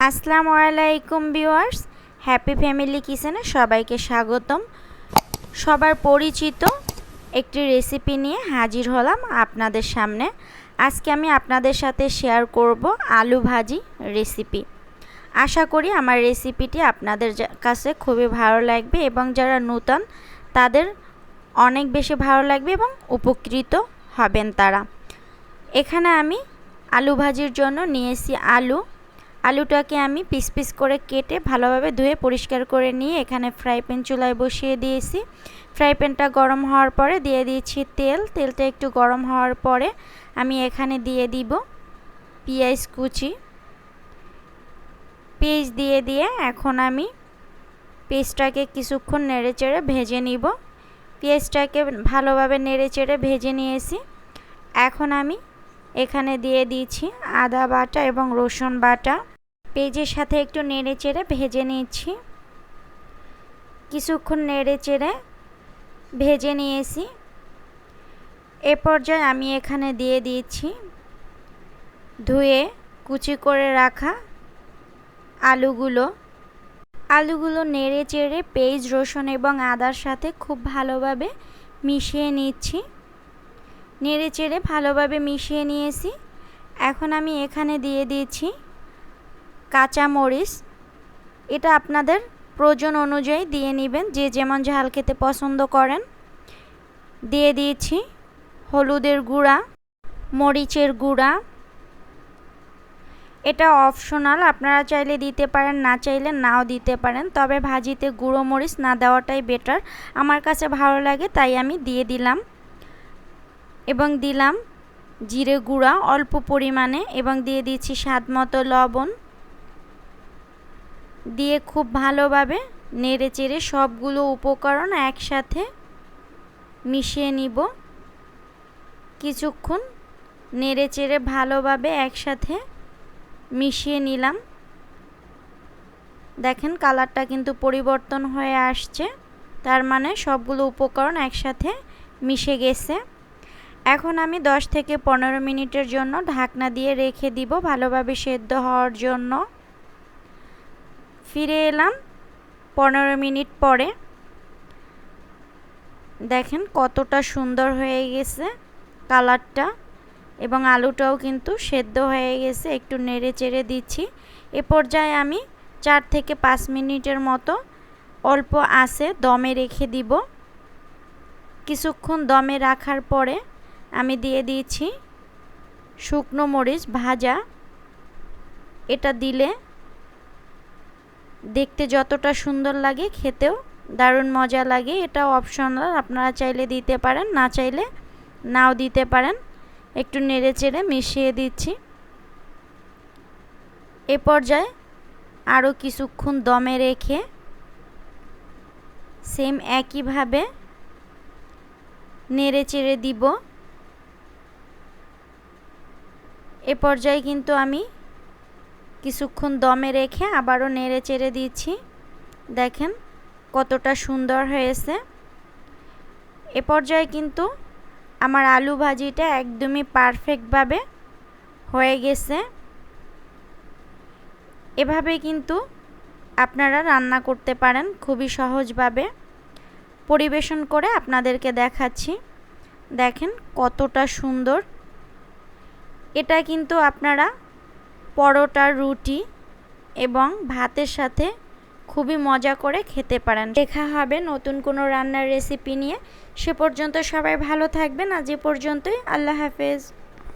আসসালামু আলাইকুম viewers, happy family কিচেনে সবাইকে স্বাগতম। সবার পরিচিত একটি রেসিপি নিয়ে হাজির হলাম আপনাদের সামনে। আজকে আমি আপনাদের সাথে শেয়ার করব আলু ভাজি রেসিপি। আশা করি আমার রেসিপিটি আপনাদের কাছে খুবই ভালো লাগবে এবং যারা নতুন তাদের অনেক বেশি ভালো লাগবে এবং উপকৃত হবেন তারা। এখানে আমি আলু ভাজির জন্য নিয়েছি আলুটাকে আমি পিস পিস করে কেটে ভালোভাবে ধুয়ে পরিষ্কার করে নিয়ে এখানে ফ্রাই প্যান চুলায় বসিয়ে দিয়েছি। ফ্রাই প্যানটা গরম হওয়ার পরে দিয়ে দিয়েছি তেলটা একটু গরম হওয়ার পরে আমি এখানে দিয়ে দিব পেঁয়াজ কুচি। পেঁয়াজ দিয়ে এখন আমি পেঁয়াজটাকে কিছুক্ষণ নেড়েচেড়ে ভেজে নিব। পেঁয়াজটাকে ভালোভাবে নেড়েচেড়ে ভেজে নিয়েছি। এখন আমি এখানে দিয়ে দিয়েছি আদা বাটা এবং রসুন বাটা। পেঁয়াজের সাথে একটু নেড়েচেড়ে ভেজে নিয়েছি। কিছুক্ষণ নেড়েচেড়ে ভেজে নিয়েছি। এ পর্যায়ে আমি এখানে দিয়ে দিয়েছি ধুয়ে কুচি করে রাখা আলুগুলো নেড়েচেড়ে পেঁয়াজ রসুন এবং আদার সাথে খুব ভালোভাবে মিশিয়ে নিচ্ছি। নেড়েচেড়ে ভালোভাবে মিশিয়ে নিয়েছি। এখন আমি এখানে দিয়ে দিয়েছি কাঁচা মরিচ। এটা আপনাদের প্রয়োজন অনুযায়ী দিয়ে নেবেন, যে যেমন ঝাল খেতে পছন্দ করেন। দিয়ে দিয়েছি হলুদের গুঁড়া, মরিচের গুঁড়া। এটা অপশনাল, আপনারা চাইলে দিতে পারেন, না চাইলে নাও দিতে পারেন। তবে ভাজিতে গুঁড়ো মরিচ না দেওয়াটাই বেটার, আমার কাছে ভালো লাগে তাই আমি দিয়ে দিলাম। এবং দিলাম জিরে গুঁড়া অল্প পরিমাণে এবং দিয়ে দিচ্ছি স্বাদ মতো লবণ। দিয়ে খুব ভালোভাবে নেড়েচেড়ে সবগুলো উপকরণ একসাথে মিশিয়ে নিব। কিছুক্ষণ নেড়েচেড়ে ভালোভাবে একসাথে মিশিয়ে নিলাম। দেখেন কালারটা কিন্তু পরিবর্তন হয়ে আসছে, তার মানে সবগুলো উপকরণ একসাথে মিশে গেছে। এখন আমি 10 থেকে 15 মিনিটের জন্য ঢাকনা দিয়ে রেখে দিব ভালোভাবে সেদ্ধ হওয়ার জন্য। ফিরে এলাম 15 মিনিট পরে। দেখেন কতটা সুন্দর হয়ে গেছে কালারটা এবং আলুটাও কিন্তু সেদ্ধ হয়ে গেছে। একটু নেড়ে চেড়ে দিচ্ছি। এ পর্যায়ে আমি 4 থেকে 5 মিনিটের মতো অল্প আঁচে দমে রেখে দিব। কিছুক্ষণ দমে রাখার পরে আমি দিয়ে দিয়েছি শুকনো মরিচ ভাজা। এটা দিলে দেখতে যতটা সুন্দর লাগে খেতেও দারুণ মজা লাগে। এটা অপশনাল, আপনারা চাইলে দিতে পারেন, না চাইলে নাও দিতে পারেন। একটু নেড়েচেড়ে মিশিয়ে দিচ্ছি। এ পর্যায়ে আরও কিছুক্ষণ দমে রেখে সেম একইভাবে নেড়েচেড়ে দিব। এ পর্যায়ে কিন্তু আমি কিছুক্ষণ দমে রেখে আবারও নেড়েচেড়ে দিচ্ছি। দেখেন কতটা সুন্দর হয়েছে। এ পর্যায়ে কিন্তু আমার আলু ভাজিটা একদমই পারফেক্টভাবে হয়ে গেছে। এভাবে কিন্তু আপনারা রান্না করতে পারেন খুবই সহজভাবে। পরিবেশন করে আপনাদেরকে দেখাচ্ছি। দেখেন কতটা সুন্দর। এটা কিন্তু আপনারা পরোটা, রুটি এবং ভাতের সাথে খুবই মজা করে খেতে পারেন। দেখা হবে নতুন কোনো রান্নার রেসিপি নিয়ে। সে পর্যন্ত সবাই ভালো থাকবেন। আজ এ পর্যন্তই। আল্লাহ হাফেজ।